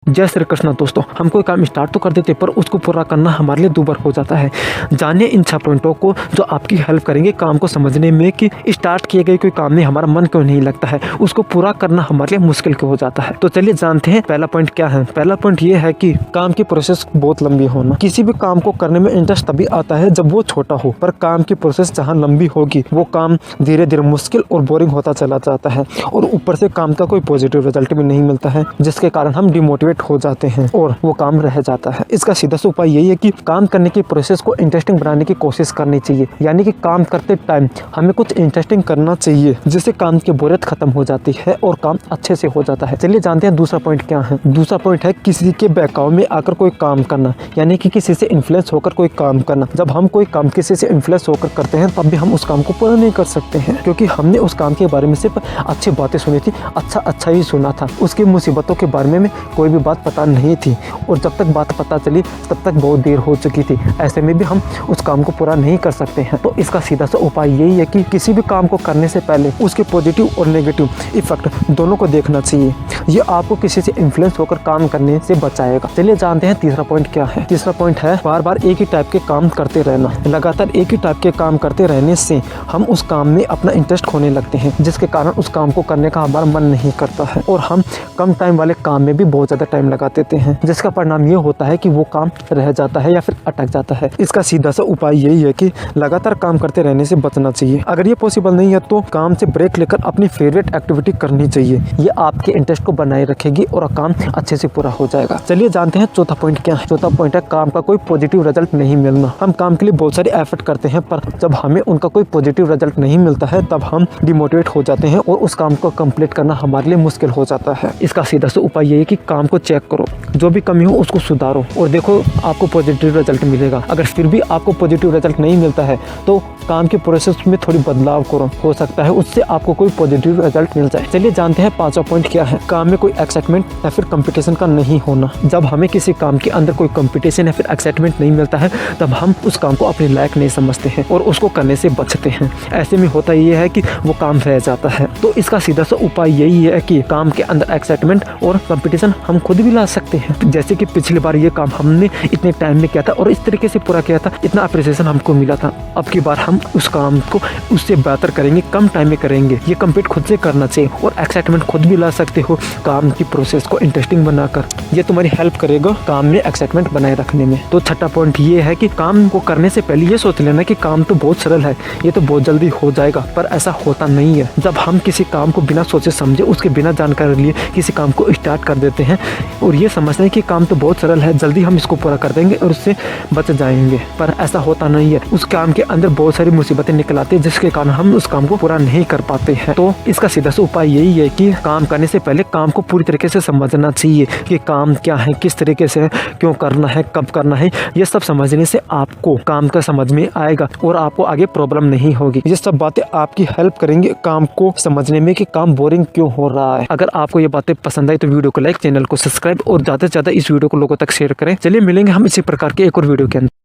जय श्री कृष्ण दोस्तों, हम कोई काम स्टार्ट तो कर देते पर उसको पूरा करना हमारे लिए दूभर हो जाता है। जानिए इन 6 पॉइंटों को जो आपकी हेल्प करेंगे काम को समझने में कि स्टार्ट किए गए कोई काम में हमारा मन क्यों नहीं लगता है, उसको पूरा करना हमारे लिए मुश्किल क्यों हो जाता है। तो चलिए जानते हैं पहला पॉइंट क्या है। पहला पॉइंट ये है कि काम की प्रोसेस बहुत लंबी होना। किसी भी काम को करने में इंटरेस्ट तभी आता है जब वो छोटा हो, पर काम की प्रोसेस जहाँ लंबी होगी वो काम धीरे धीरे मुश्किल और बोरिंग होता चला जाता है और ऊपर से काम का कोई पॉजिटिव रिजल्ट भी नहीं मिलता है, जिसके कारण हम डिमोटिवेट हो जाते हैं और वो काम रह जाता है। इसका सीधा सा उपाय यही है कि काम करने की प्रोसेस को इंटरेस्टिंग बनाने की कोशिश करनी चाहिए, यानी कि काम करते टाइम हमें कुछ इंटरेस्टिंग करना चाहिए जिससे काम की बोरियत खत्म हो जाती है और काम अच्छे से हो जाता है। चलिए जानते हैं दूसरा पॉइंट क्या है। दूसरा पॉइंट है किसी के बहकाव में आकर कोई काम करना, यानी कि किसी से इन्फ्लुएंस होकर कोई काम करना। जब हम कोई काम किसी से इन्फ्लुएंस होकर करते हैं तब भी हम उस काम को पूरा नहीं कर सकते हैं, क्योंकि हमने उस काम के बारे में सिर्फ अच्छी बातें सुनी थी, अच्छा ही सुना था। उसकी मुसीबतों के बारे में कोई भी बात पता नहीं थी और जब तक बात पता चली तब तक बहुत देर हो चुकी थी। ऐसे में भी हम उस काम को पूरा नहीं कर सकते हैं। तो इसका सीधा सा उपाय यही है कि किसी भी काम को करने से पहले उसके पॉजिटिव और नेगेटिव इफेक्ट दोनों को देखना चाहिए। ये आपको किसी से इन्फ्लुएंस होकर काम करने से बचाएगा। चलिए जानते हैं तीसरा पॉइंट क्या है। तीसरा पॉइंट है बार बार एक ही टाइप के काम करते रहना। लगातार एक ही टाइप के काम करते रहने से हम उस काम में अपना इंटरेस्ट खोने लगते हैं, जिसके कारण उस काम को करने का हमारा मन नहीं करता है और हम कम टाइम वाले काम में भी बहुत ज़्यादा टाइम लगा देते हैं, जिसका परिणाम ये होता है कि वो काम रह जाता है या फिर अटक जाता है। इसका सीधा सा उपाय यही है कि लगातार काम करते रहने से बचना चाहिए। अगर ये पॉसिबल नहीं है तो काम से ब्रेक लेकर अपनी फेवरेट एक्टिविटी करनी चाहिए। ये आपके इंटरेस्ट को बनाए रखेगी और काम अच्छे से पूरा हो जाएगा। चलिए जानते हैं चौथा पॉइंट क्या है। चौथा पॉइंट है काम का कोई पॉजिटिव रिजल्ट नहीं मिलना। हम काम के लिए बहुत सारे एफर्ट करते हैं पर जब हमें उनका कोई पॉजिटिव रिजल्ट नहीं मिलता है तब हम डिमोटिवेट हो जाते हैं और उस काम को कंप्लीट करना हमारे लिए मुश्किल हो जाता है। इसका सीधा सा उपाय यही है कि काम को चेक करो, जो भी कमी हो उसको सुधारो और देखो आपको पॉजिटिव रिजल्ट मिलेगा। अगर फिर भी आपको पॉजिटिव रिजल्ट नहीं मिलता है तो काम के प्रोसेस में थोड़ी बदलाव करो, हो सकता है उससे आपको कोई पॉजिटिव रिजल्ट मिल जाए। चलिए जानते हैं पांचवा पॉइंट क्या है। काम में कोई एक्साइटमेंट या फिर कंपटीशन का नहीं होना। जब हमें किसी काम के अंदर कोई कंपटीशन या फिर एक्साइटमेंट नहीं मिलता है तब हम उस काम को अपने लायक नहीं समझते हैं और उसको करने से बचते हैं। ऐसे में होता ये है कि वो काम रह जाता है। तो इसका सीधा सा उपाय यही है कि काम के अंदर एक्साइटमेंट और कंपटीशन हम खुद भी ला सकते हैं। जैसे कि पिछली बार ये काम हमने इतने टाइम में किया था और इस तरीके से पूरा किया था, इतना अप्रिसिएशन हमको मिला था। अब की बार हम उस काम को उससे बेहतर करेंगे, कम टाइम में करेंगे। ये कंप्लीट खुद से करना चाहिए और एक्साइटमेंट खुद भी ला सकते हो काम की प्रोसेस को इंटरेस्टिंग बनाकर। ये तुम्हारी हेल्प करेगा काम में एक्साइटमेंट बनाए रखने में। तो छठा पॉइंट ये है कि काम को करने से पहले ये सोच लेना कि काम तो बहुत सरल है, ये तो बहुत जल्दी हो जाएगा, पर ऐसा होता नहीं है। जब हम किसी काम को बिना सोचे समझे उसके बिना जानकारी लिए किसी काम को स्टार्ट कर देते हैं और ये समझते हैं कि काम तो बहुत सरल है, जल्दी हम इसको पूरा कर देंगे और उससे बच जाएंगे, पर ऐसा होता नहीं है। उस काम के अंदर बहुत सारी मुसीबतें निकल आती है जिसके कारण हम उस काम को पूरा नहीं कर पाते हैं। तो इसका सीधा सा उपाय यही है कि काम करने से पहले काम को पूरी तरीके से समझना चाहिए कि काम क्या है, किस तरीके से है, क्यों करना है, कब करना है। ये सब समझने से आपको काम का समझ में आएगा और आपको आगे प्रॉब्लम नहीं होगी। ये सब बातें आपकी हेल्प करेंगे काम को समझने में कि काम बोरिंग क्यों हो रहा है। अगर आपको ये बातें पसंद आई तो वीडियो को लाइक, चैनल को सब्सक्राइब और ज़्यादा से ज़्यादा इस वीडियो को लोगों तक शेयर करें। चलिए मिलेंगे हम इसी प्रकार के एक और वीडियो के अंदर।